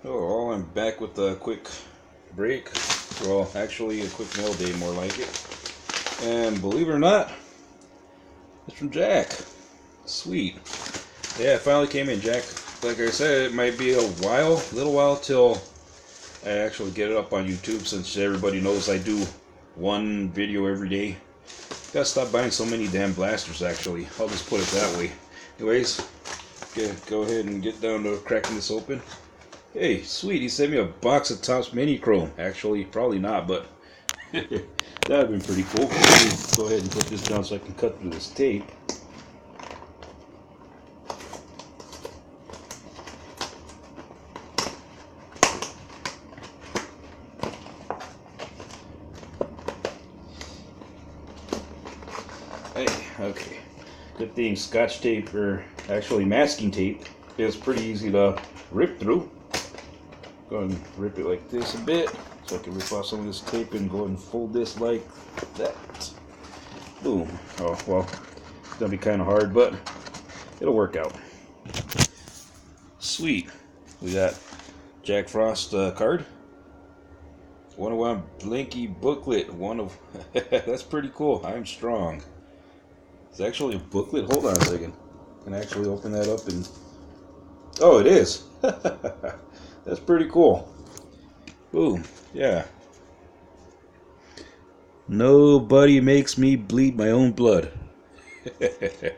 Oh, I'm back with a quick break. Well, actually, a quick mail day, more like it. And believe it or not, it's from Jack. Sweet. Yeah, it finally came in, Jack. Like I said, it might be a little while till I actually get it up on YouTube, since everybody knows I do one video every day. Gotta stop buying so many damn blasters, actually. I'll just put it that way. Anyways, go ahead and get down to cracking this open. Hey, sweet, he sent me a box of Topps Mini Chrome. Actually, probably not, but that would have been pretty cool. Let me go ahead and put this down so I can cut through this tape. Hey, okay. Good thing Scotch tape, or actually masking tape, is pretty easy to rip through. Go ahead and rip it like this a bit, so I can rip off some of this tape and go ahead and fold this like that. Boom. Oh, well, it's gonna be kind of hard, but it'll work out. Sweet. We got Jack Frost card. 101 Blinky booklet. One of that's pretty cool. I'm strong. It's actually a booklet. Hold on a second. Can I actually open that up and? Oh, it is. That's pretty cool. Boom. Yeah. Nobody makes me bleed my own blood. Believe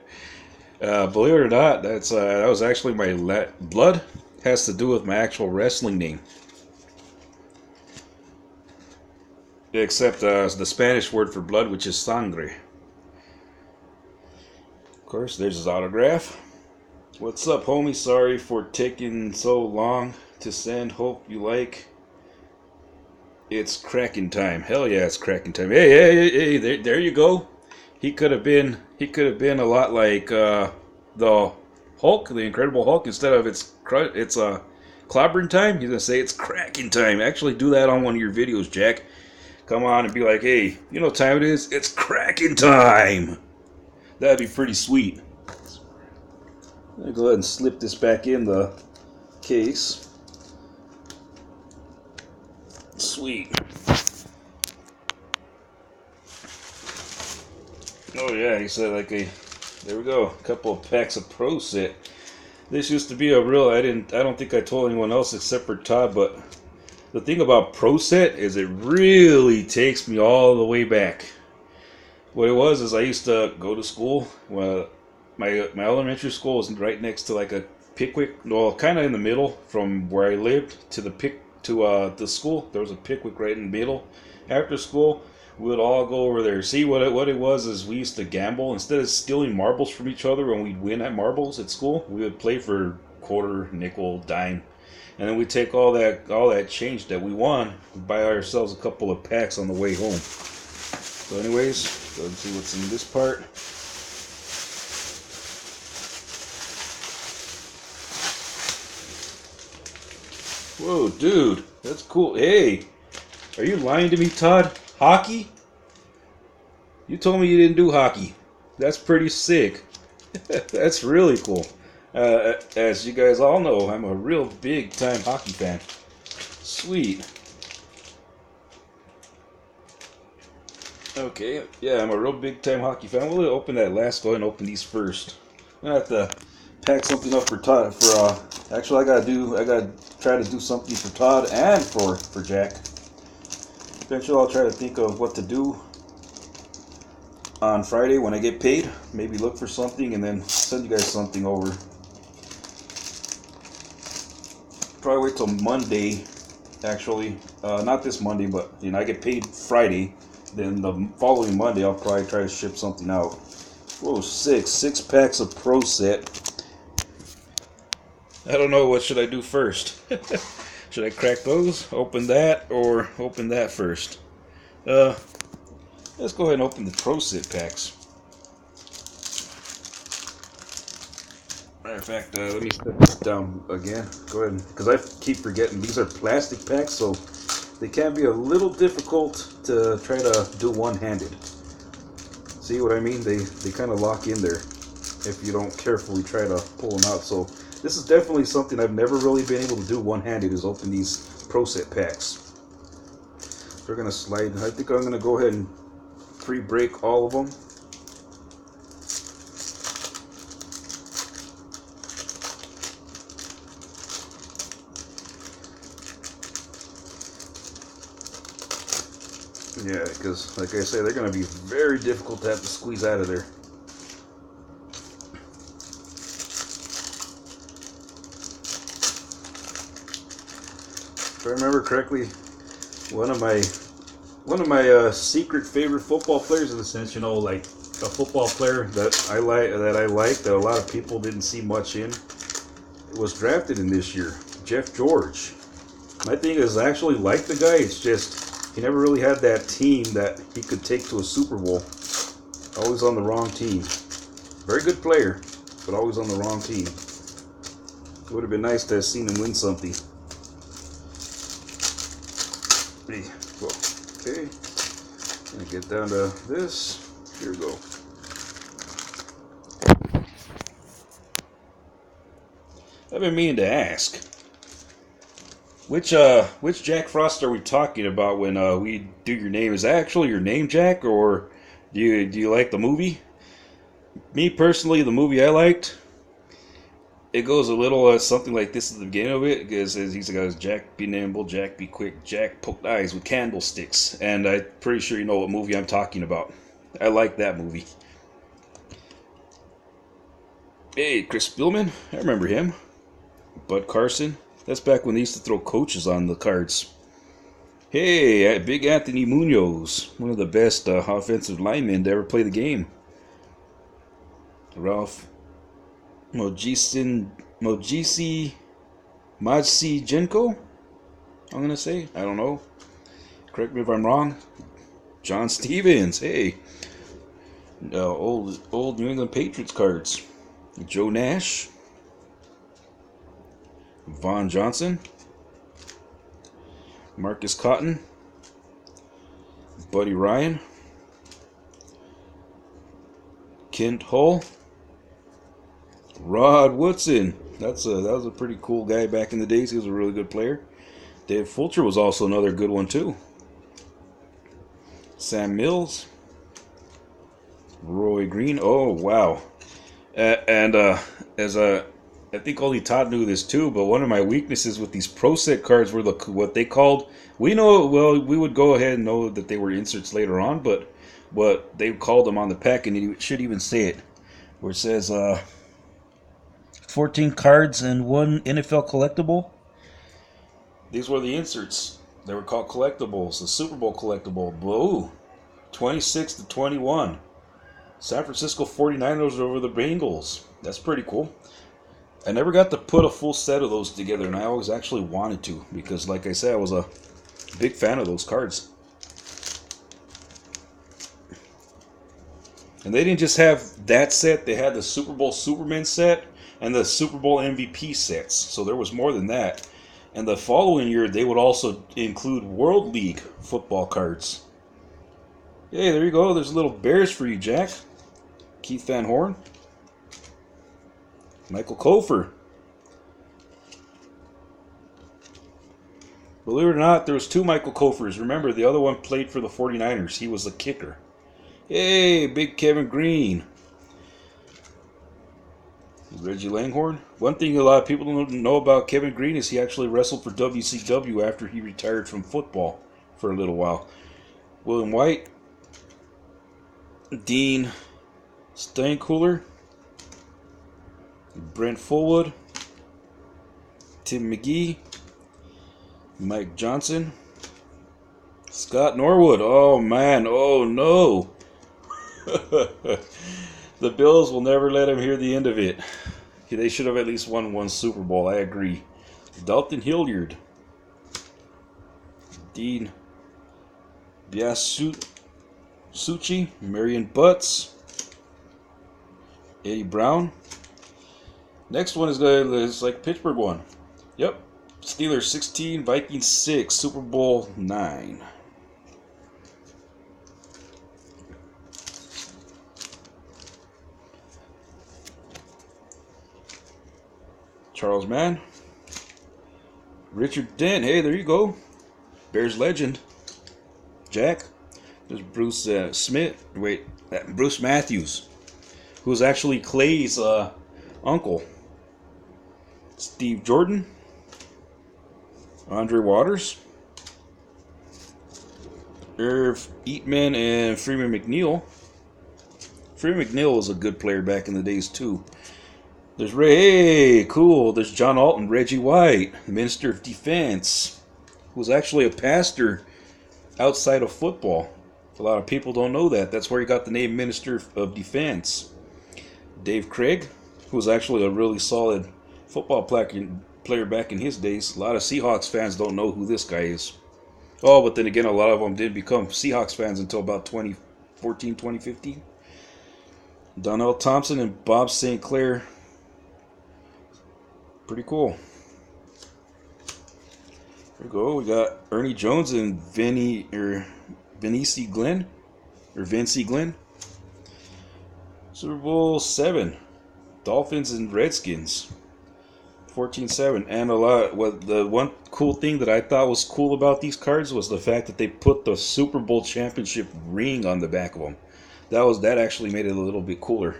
it or not, that was actually my blood has to do with my actual wrestling name. Except the Spanish word for blood, which is sangre. Of course, there's his autograph. What's up, homie? Sorry for taking so long to send. Hope you like. It's cracking time. Hell yeah, it's cracking time. Hey, there you go. He could have been a lot like the Hulk, the Incredible Hulk. Instead of it's clobbering time, he's gonna say it's cracking time. Actually, do that on one of your videos, Jack. Come on and be like, hey, you know what time it is? It's cracking time. That'd be pretty sweet. I'll go ahead and slip this back in the case. Sweet. Oh yeah, he said there we go, a couple of packs of Pro Set. This used to be a real, I don't think I told anyone else except for Todd, but the thing about Pro Set is it really takes me all the way back. What it was is I used to go to school. Well, my elementary school was right next to like a Pickwick, well, kind of in the middle from where I lived to the school. There was a Pickwick right in the middle. After school, we would all go over there. See, what it was is we used to gamble. Instead of stealing marbles from each other when we'd win at marbles at school, we would play for quarter, nickel, dime, and then we'd take all that change that we won, buy ourselves a couple of packs on the way home. So anyways, go and see what's in this part. Whoa, dude, that's cool. Hey, are you lying to me, Todd? Hockey? You told me you didn't do hockey. That's pretty sick. That's really cool. As you guys all know, I'm a real big time hockey fan. Sweet. Okay, yeah, I'm a real big time hockey fan. We'll open that last. Go ahead and open these first. I'm gonna have to pack something up for Todd. Actually, I gotta try to do something for Todd and for Jack. Eventually, I'll try to think of what to do on Friday when I get paid. Maybe look for something and then send you guys something over. Probably wait till Monday. Actually, not this Monday, but I get paid Friday. Then the following Monday, I'll probably try to ship something out. Whoa, six packs of Pro Set. I don't know, what should I do first? Should I crack those, open that, or open that first? Let's go ahead and open the Pro Set packs. Matter of fact, let me set this down again. Go ahead, because I keep forgetting these are plastic packs, so they can be a little difficult to try to do one-handed. See what I mean? They kind of lock in there if you don't carefully try to pull them out. So This is definitely something I've never really been able to do one-handed, is open these Pro Set packs. They're going to slide. I think I'm going to go ahead and pre-break all of them. Yeah, because like I say, they're going to be very difficult to have to squeeze out of there. If I remember correctly, one of my secret favorite football players, in a sense, you know, like a football player that I like that a lot of people didn't see much in, was drafted in this year, Jeff George. My thing is, I actually like the guy. It's just he never really had that team that he could take to a Super Bowl. Always on the wrong team. Very good player, but always on the wrong team. It would have been nice to have seen him win something. Okay, gonna get down to this. Here we go. I've been meaning to ask, which Jack Frost are we talking about when we do your name? Is that actually your name, Jack, or do you like the movie? Me personally, the movie I liked, it goes a little something like this at the beginning of it, because he's like, Jack be nimble, Jack be quick, Jack poked eyes with candlesticks, and I'm pretty sure you know what movie I'm talking about. I like that movie. Hey, Chris Spielman, I remember him. Bud Carson, that's back when they used to throw coaches on the cards. Hey, Big Anthony Munoz, one of the best offensive linemen to ever play the game. Ralph Modjisi Jenko, I'm going to say. I don't know. Correct me if I'm wrong. John Stevens, hey. Old New England Patriots cards. Joe Nash. Vaughn Johnson. Marcus Cotton. Buddy Ryan. Kent Hull. Rod Woodson. That was a pretty cool guy back in the days. He was a really good player. Dave Fulcher was also another good one too. Sam Mills. Roy Green. Oh wow. I think only Todd knew this too, but one of my weaknesses with these Pro Set cards were what they called. We would go ahead and know that they were inserts later on, but what they called them on the pack, and it should even say it, where it says 14 cards and one NFL collectible. These were the inserts. They were called collectibles. The Super Bowl collectible. Whoa. 26-21. San Francisco 49ers over the Bengals. That's pretty cool. I never got to put a full set of those together, and I always actually wanted to, because like I said, I was a big fan of those cards. And they didn't just have that set, they had the Super Bowl Superman set and the Super Bowl MVP sets. So there was more than that. And the following year, they would also include World League football cards. Hey, there you go. There's a little Bears for you, Jack. Keith Van Horn. Michael Kofer. Believe it or not, there was two Michael Kofers. Remember, the other one played for the 49ers. He was the kicker. Hey, big Kevin Green. Reggie Langhorne. One thing a lot of people don't know about Kevin Green is he actually wrestled for WCW after he retired from football for a little while. William White. Dean Steinkuhler. Brent Fullwood. Tim McGee. Mike Johnson. Scott Norwood. Oh man, oh no. The Bills will never let him hear the end of it. They should have at least won one Super Bowl, I agree. Dalton Hilliard. Dean Biasucci. Marion Butts. Eddie Brown. Next one is like Pittsburgh one. Yep. Steelers 16, Vikings 6, Super Bowl 9. Charles Mann. Richard Dent. Hey, there you go. Bears legend. Jack. There's Bruce Smith. Wait, Bruce Matthews, who's actually Clay's uncle. Steve Jordan. Andre Waters. Irv Eatman and Freeman McNeil. Freeman McNeil was a good player back in the days too. There's Ray. Hey, cool. There's John Alton, Reggie White, the Minister of Defense, who was actually a pastor outside of football. A lot of people don't know that. That's where he got the name Minister of Defense. Dave Craig, who was actually a really solid football player back in his days. A lot of Seahawks fans don't know who this guy is. Oh, but then again, a lot of them didn't become Seahawks fans until about 2014, 2015. Donnell Thompson and Bob St. Clair. Pretty cool. There we go. We got Ernie Jones and Vincie Glenn. Super Bowl 7. Dolphins and Redskins. 14-7. And the one cool thing that I thought was cool about these cards was the fact that they put the Super Bowl championship ring on the back of them. That actually made it a little bit cooler.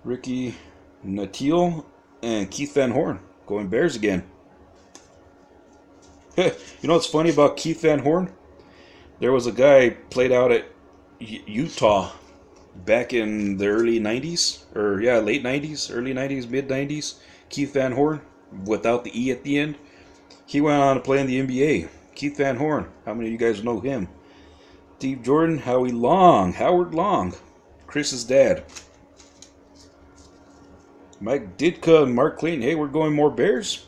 Ricky Nattiel and Keith Van Horn going Bears again. You know what's funny about Keith Van Horn? There was a guy played out at Utah back in the early 90s, or yeah, late 90s, early 90s, mid 90s. Keith Van Horn, without the E at the end. He went on to play in the NBA. Keith Van Horn, how many of you guys know him? Steve Jordan, Howard Long, Chris's dad. Mike Ditka and Mark Clayton. Hey, we're going more Bears.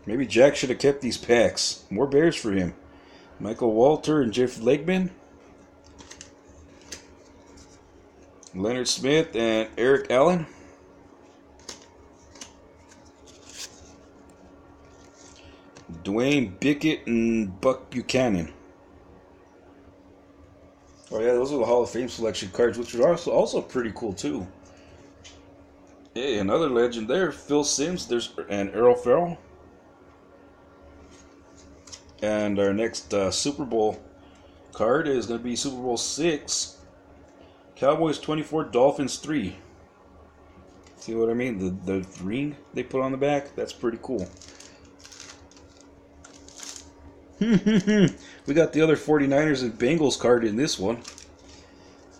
Maybe Jack should have kept these packs. More Bears for him. Michael Walter and Jeff Legman. Leonard Smith and Eric Allen. Dwayne Bickett and Buck Buchanan. Oh yeah, those are the Hall of Fame selection cards, which are also pretty cool too. Hey, another legend there. Phil Simms and Earl Farrell. And our next Super Bowl card is going to be Super Bowl 6. Cowboys 24, Dolphins 3. See what I mean? The ring they put on the back? That's pretty cool. We got the other 49ers and Bengals card in this one.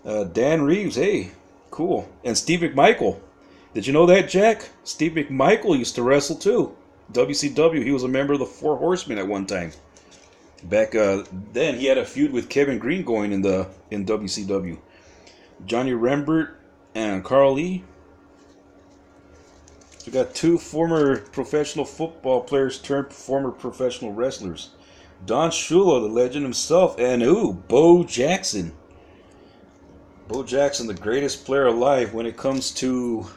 Dan Reeves, hey, cool. And Steve McMichael. Did you know that, Jack? Steve McMichael used to wrestle too. WCW, he was a member of the Four Horsemen at one time. Back then, he had a feud with Kevin Green going in WCW. Johnny Rembert and Carl Lee. We got two former professional football players turned former professional wrestlers. Don Shula, the legend himself, and Bo Jackson. Bo Jackson, the greatest player alive when it comes to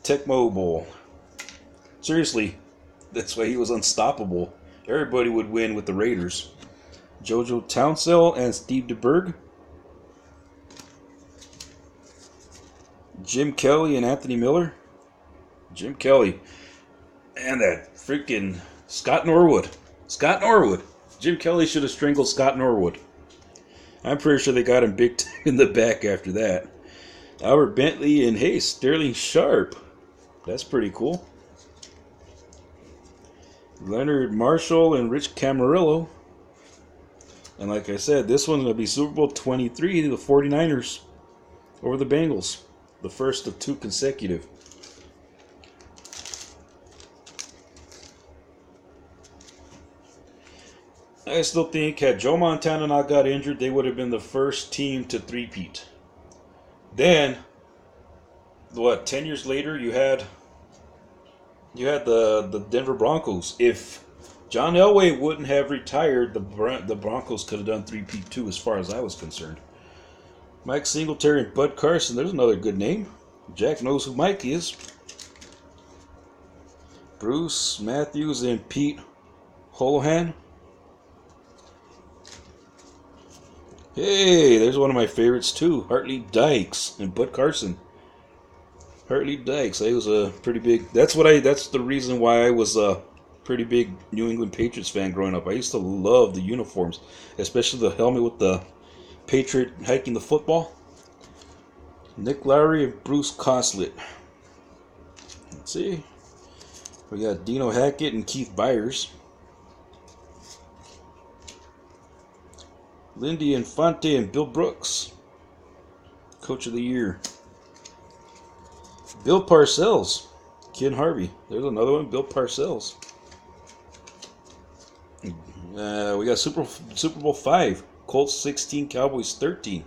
Tecmo Bowl. Seriously, that's why he was unstoppable. Everybody would win with the Raiders. Jojo Townsell and Steve DeBerg. Jim Kelly and Anthony Miller. Jim Kelly. And that freaking Scott Norwood. Jim Kelly should have strangled Scott Norwood. I'm pretty sure they got him big in the back after that. Albert Bentley and hey, Sterling Sharp. That's pretty cool. Leonard Marshall and Rich Camarillo. And like I said, this one's going to be Super Bowl 23, the 49ers over the Bengals. The first of two consecutive. I still think had Joe Montana not got injured, they would have been the first team to three-peat. Then, 10 years later, you had the Denver Broncos. If John Elway wouldn't have retired, the Broncos could have done three-peat too, as far as I was concerned. Mike Singletary and Bud Carson, there's another good name. Jack knows who Mike is. Bruce Matthews and Pete Holohan. Hey, there's one of my favorites too. Hartley Dykes and Bud Carson. Hartley Dykes. I was a pretty big. That's the reason why I was a pretty big New England Patriots fan growing up. I used to love the uniforms, especially the helmet with the Patriot hiking the football. Nick Lowry and Bruce Coslett. Let's see. We got Dino Hackett and Keith Byers. Lindy Infante and Bill Brooks. Coach of the Year. Bill Parcells. Ken Harvey. There's another one. Bill Parcells. We got Super Bowl 5. Colts 16, Cowboys 13.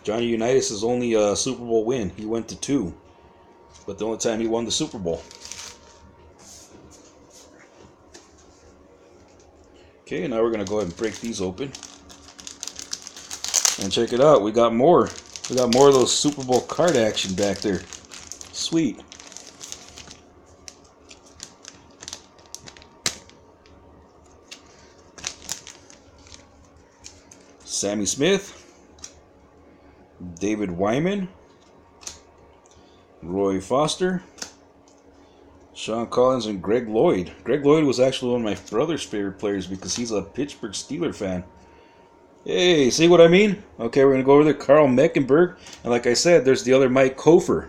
Johnny Unitas' only Super Bowl win. He went to 2. But the only time he won the Super Bowl. Okay, now we're going to go ahead and break these open. And check it out. We got more. We got more of those Super Bowl card action back there. Sweet. Sammy Smith. David Wyman. Roy Foster. Sean Collins and Greg Lloyd. Greg Lloyd was actually one of my brother's favorite players because he's a Pittsburgh Steelers fan. Hey, see what I mean? Okay, we're going to go over there. Carl Meckenberg. And like I said, there's the other Mike Kofer.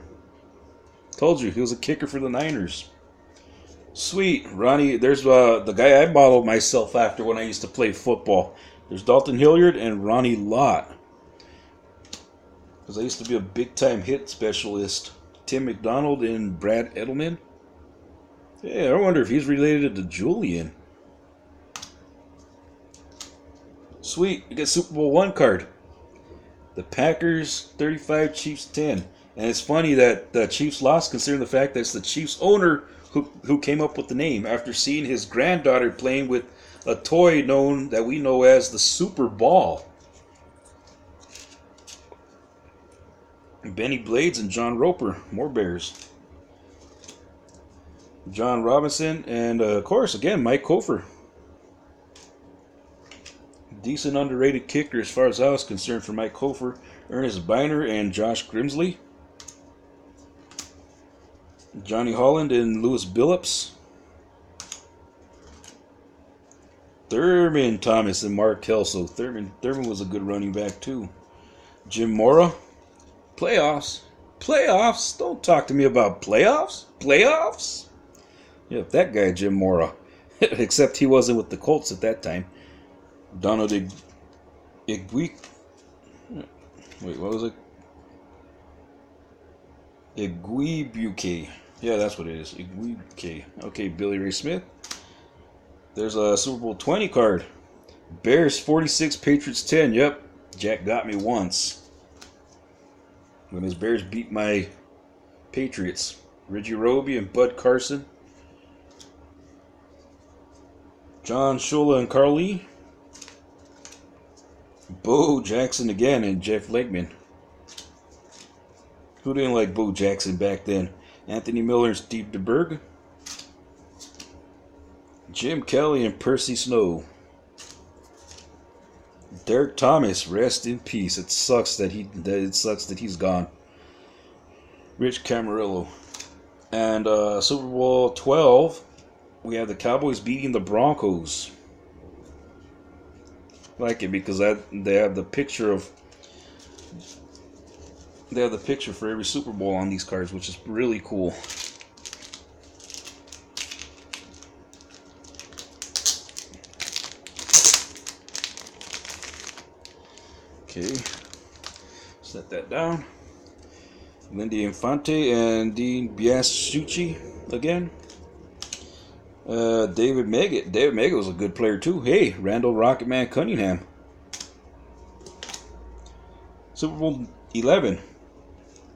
Told you, he was a kicker for the Niners. Sweet. Ronnie, there's the guy I modeled myself after when I used to play football. There's Dalton Hilliard and Ronnie Lott. Because I used to be a big-time hit specialist. Tim McDonald and Brad Edelman. Yeah, I wonder if he's related to Julian. Sweet, you get Super Bowl 1 card. The Packers 35, Chiefs 10. And it's funny that the Chiefs lost considering the fact that it's the Chiefs owner who came up with the name after seeing his granddaughter playing with a toy that we know as the Super Ball. Benny Blades and John Roper, more Bears. John Robinson and of course again Mike Kofer. Decent underrated kicker as far as I was concerned for Mike Kofer. Ernest Biner and Josh Grimsley. Johnny Holland and Louis Billups. Thurman Thomas and Mark Kelso. Thurman was a good running back too. Jim Mora. Playoffs. Playoffs? Don't talk to me about playoffs. Playoffs? Yeah, that guy Jim Mora. Except he wasn't with the Colts at that time. Donald Igwe. Wait, what was it? Igwebuke. Yeah, that's what it is. Igwebuke. Okay, Billy Ray Smith. There's a Super Bowl 20 card. Bears 46, Patriots 10. Yep, Jack got me once. When his Bears beat my Patriots. Reggie Roby and Bud Carson. John Shula and Carl Lee. Bo Jackson again and Jeff Legman. Who didn't like Bo Jackson back then? Anthony Miller and Steve DeBerg. Jim Kelly and Percy Snow. Derek Thomas, rest in peace. It sucks that he's gone. Rich Camarillo. And Super Bowl 12, we have the Cowboys beating the Broncos. I like it because they have the picture for every Super Bowl on these cards, which is really cool. Okay, set that down. Lindy Infante and Dean Biasucci again. David Meggett. David Meggett was a good player too. Hey, Randall Rocketman Cunningham. Super Bowl 11.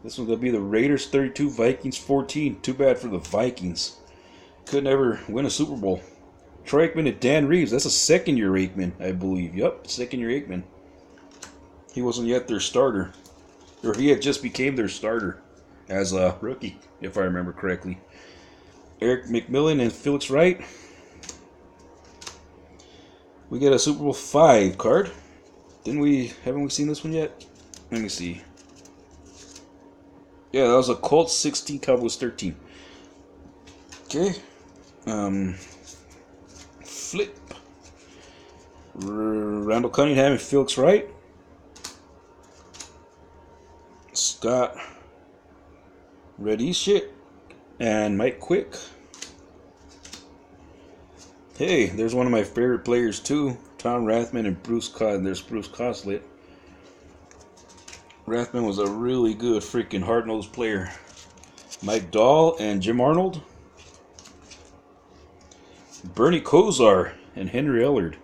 This one's going to be the Raiders 32, Vikings 14. Too bad for the Vikings. Could never win a Super Bowl. Troy Aikman and Dan Reeves. That's a second-year Aikman, I believe. Yup, second-year Aikman. He wasn't yet their starter. Or he had just became their starter as a rookie, if I remember correctly. Eric McMillan and Felix Wright. We get a Super Bowl 5 card. Haven't we seen this one yet? Let me see. Yeah, that was a Colts 16, Cowboys 13. Okay. Flip. Randall Cunningham and Felix Wright. Scott Redishit and Mike Quick. Hey, there's one of my favorite players too. Tom Rathman and Bruce Cod. There's Bruce Coslet. Rathman was a really good freaking hard-nosed player. Mike Dahl and Jim Arnold. Bernie Kosar and Henry Ellard.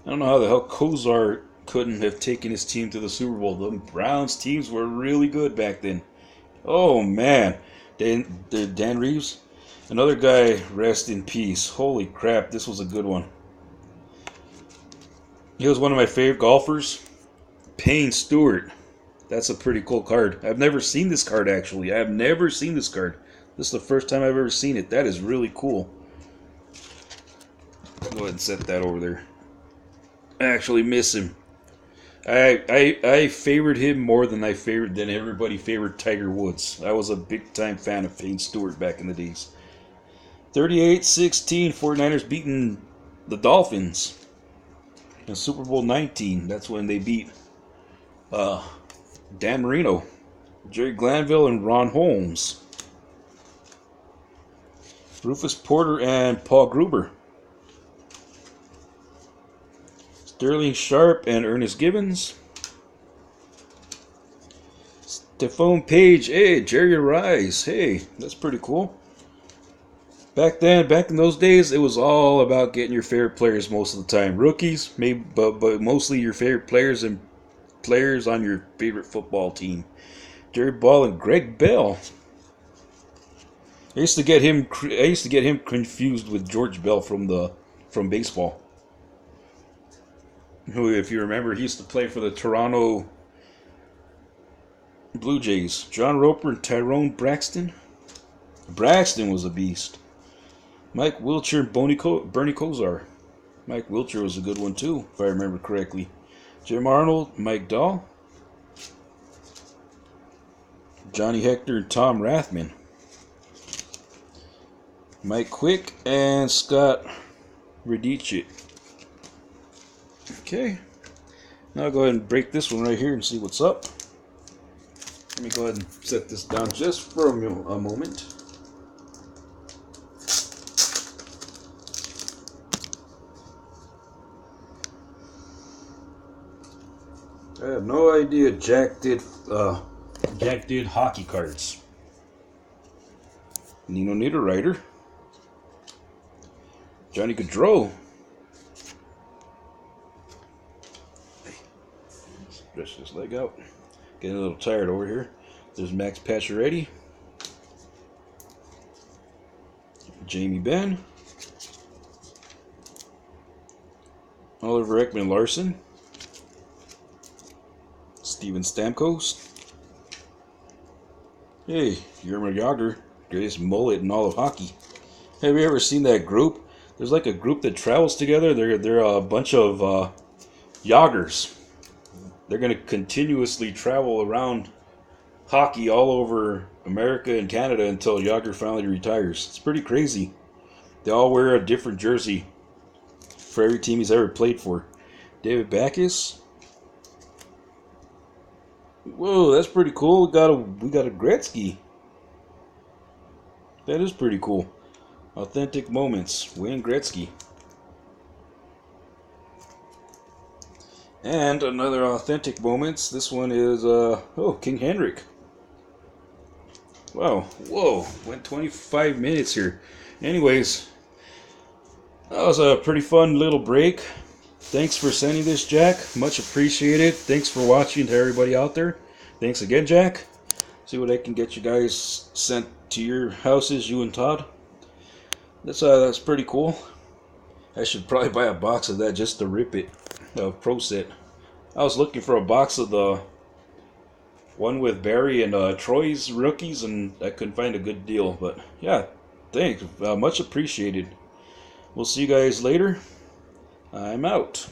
I don't know how the hell Kosar couldn't have taken his team to the Super Bowl. The Browns teams were really good back then. Oh man. Dan Reeves. Another guy, rest in peace. Holy crap, this was a good one. He was one of my favorite golfers. Payne Stewart. That's a pretty cool card. I've never seen this card actually. I have never seen this card. This is the first time I've ever seen it. That is really cool. Go ahead and set that over there. I actually miss him. I favored him more than everybody favored Tiger Woods. I was a big time fan of Payne Stewart back in the days. 38-16, 49ers beating the Dolphins. In Super Bowl 19, that's when they beat Dan Marino, Jerry Glanville, and Ron Holmes. Rufus Porter and Paul Gruber. Sterling Sharp and Ernest Gibbons. Stephone Page, hey, Jerry Rice, hey, that's pretty cool. Back in those days, it was all about getting your favorite players most of the time. Rookies, maybe, but mostly your favorite players and players on your favorite football team. Jerry Ball and Greg Bell. I used to get him confused with George Bell from baseball. Who, if you remember, he used to play for the Toronto Blue Jays. John Roper and Tyrone Braxton. Braxton was a beast. Mike Wiltshire and Bernie Kosar. Mike Wiltshire was a good one too, if I remember correctly. Jim Arnold, Mike Dahl. Johnny Hector and Tom Rathman. Mike Quick and Scott Redishit. Okay, now I'll go ahead and break this one right here and see what's up. Let me go ahead and set this down just for a moment. I have no idea Jack did hockey cards. Nino Niederreiter. Johnny Gaudreau. Stretch this leg out. Getting a little tired over here. There's Max Pacioretty. Jamie Benn. Oliver Ekman-Larsson. Steven Stamkos. Hey, Jaromir Jagr. Greatest mullet in all of hockey. Have you ever seen that group? There's like a group that travels together. They're a bunch of Jagrs. They're going to continuously travel around hockey all over America and Canada until Jagr finally retires. It's pretty crazy. They all wear a different jersey for every team he's ever played for. David Backes. Whoa, that's pretty cool. We got a Gretzky. That is pretty cool. Authentic Moments, Wayne Gretzky. And another Authentic Moments. This one is, King Henrik. Wow, whoa, went 25 minutes here. Anyways, that was a pretty fun little break. Thanks for sending this, Jack. Much appreciated. Thanks for watching to everybody out there. Thanks again, Jack. See what I can get you guys sent to your houses, you and Todd. That's pretty cool. I should probably buy a box of that just to rip it. Pro Set. I was looking for a box of the one with Barry and Troy's rookies, and I couldn't find a good deal. But yeah, thanks. Much appreciated. We'll see you guys later. I'm out.